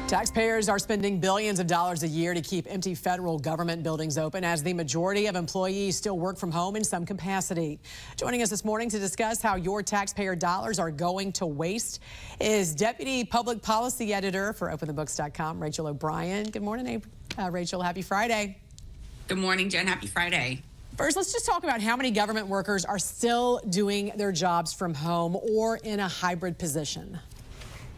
Taxpayers are spending billions of dollars a year to keep empty federal government buildings open as the majority of employees still work from home in some capacity. Joining us this morning to discuss how your taxpayer dollars are going to waste is Deputy Public Policy Editor for OpenTheBooks.com, Rachel O'Brien. Good morning, Rachel. Happy Friday. Good morning, Jen. Happy Friday. First, let's just talk about how many government workers are still doing their jobs from home or in a hybrid position.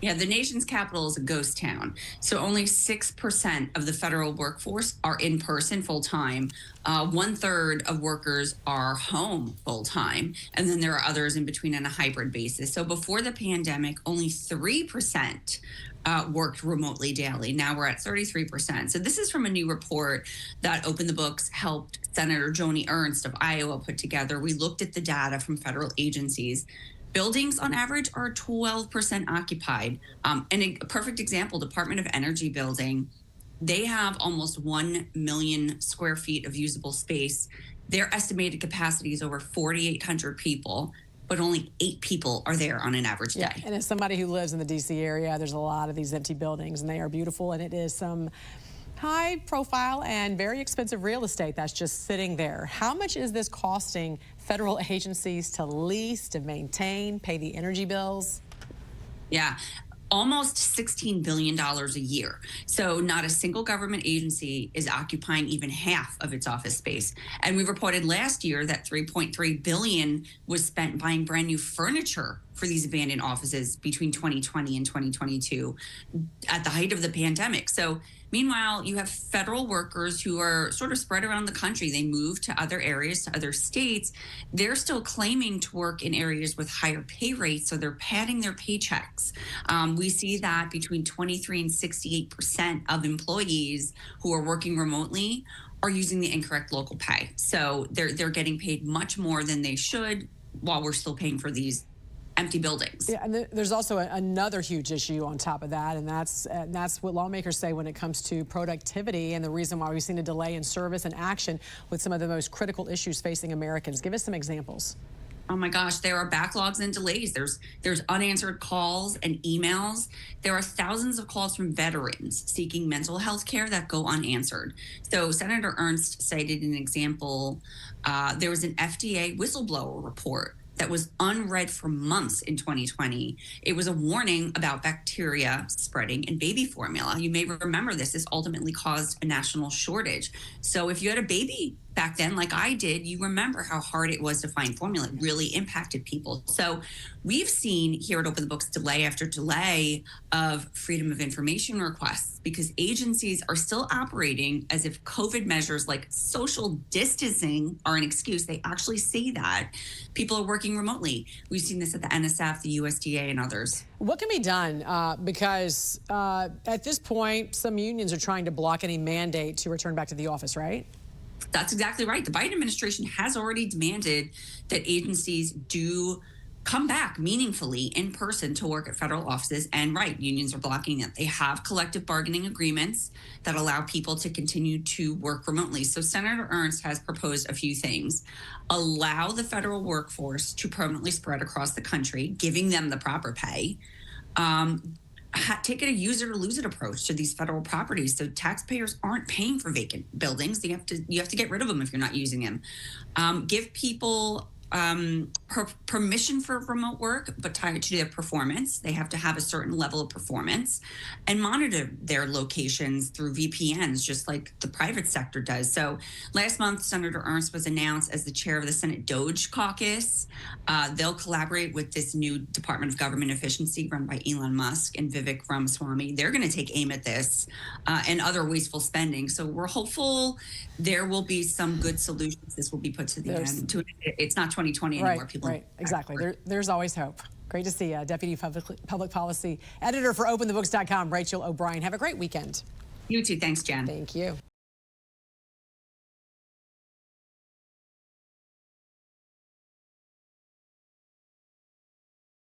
Yeah, the nation's capital is a ghost town. So only 6% of the federal workforce are in person full time. 1/3 of workers are home full time. And then there are others in between on a hybrid basis. So before the pandemic, only 3% worked remotely daily. Now we're at 33%. So this is from a new report that Open the Books helped Senator Joni Ernst of Iowa put together. We looked at the data from federal agencies. Buildings on average are 12% occupied. And a perfect example, Department of Energy building, they have almost 1 million square feet of usable space. Their estimated capacity is over 4,800 people, but only 8 people are there on an average day. Yeah, and as somebody who lives in the DC area, there's a lot of these empty buildings and they are beautiful, and it is some high profile and very expensive real estate that's just sitting there. How much is this costing federal agencies to lease, to maintain, pay the energy bills? Yeah, almost $16 billion a year. So not a single government agency is occupying even half of its office space. And we reported last year that $3.3 billion was spent buying brand new furniture for these abandoned offices between 2020 and 2022 at the height of the pandemic. So meanwhile, you have federal workers who are sort of spread around the country. They move to other areas, to other states. They're still claiming to work in areas with higher pay rates, so they're padding their paychecks. We see that between 23 and 68% of employees who are working remotely are using the incorrect local pay. So they're getting paid much more than they should while we're still paying for these empty buildings. Yeah, and there's also another huge issue on top of that, and that's what lawmakers say when it comes to productivity and the reason why we've seen a delay in service and action with some of the most critical issues facing Americans. Give us some examples. Oh my gosh, there are backlogs and delays. There's unanswered calls and emails. There are thousands of calls from veterans seeking mental health care that go unanswered. So Senator Ernst cited an example. There was an FDA whistleblower report that was unread for months in 2020. It was a warning about bacteria spreading in baby formula. You may remember this ultimately caused a national shortage. So if you had a baby back then, like I did, you remember how hard it was to find formula. It really impacted people. So we've seen here at Open the Books delay after delay of freedom of information requests because agencies are still operating as if COVID measures like social distancing are an excuse. They actually say that. People are working remotely. We've seen this at the NSF, the USDA, and others. What can be done? Because at this point, some unions are trying to block any mandate to return back to the office, right? That's exactly right. The Biden administration has already demanded that agencies do come back meaningfully in person to work at federal offices. And right, unions are blocking it. They have collective bargaining agreements that allow people to continue to work remotely. So Senator Ernst has proposed a few things. Allow the federal workforce to permanently spread across the country, giving them the proper pay. Take a use it or lose it approach to these federal properties, so taxpayers aren't paying for vacant buildings. You have to get rid of them if you're not using them. Give people permission for remote work, but tie it to their performance. They have to have a certain level of performance and monitor their locations through VPNs, just like the private sector does. So last month, Senator Ernst was announced as the chair of the Senate DOGE caucus. They'll collaborate with this new Department of Government Efficiency run by Elon Musk and Vivek Ramaswamy. They're going to take aim at this and other wasteful spending. So we're hopeful there will be some good solutions. This will be put to the end. It's not 2020 anymore. Right, exactly. There's always hope. Great to see you, Deputy Public Policy Editor for OpenTheBooks.com, Rachel O'Brien. Have a great weekend. You too. Thanks, Jen. Thank you.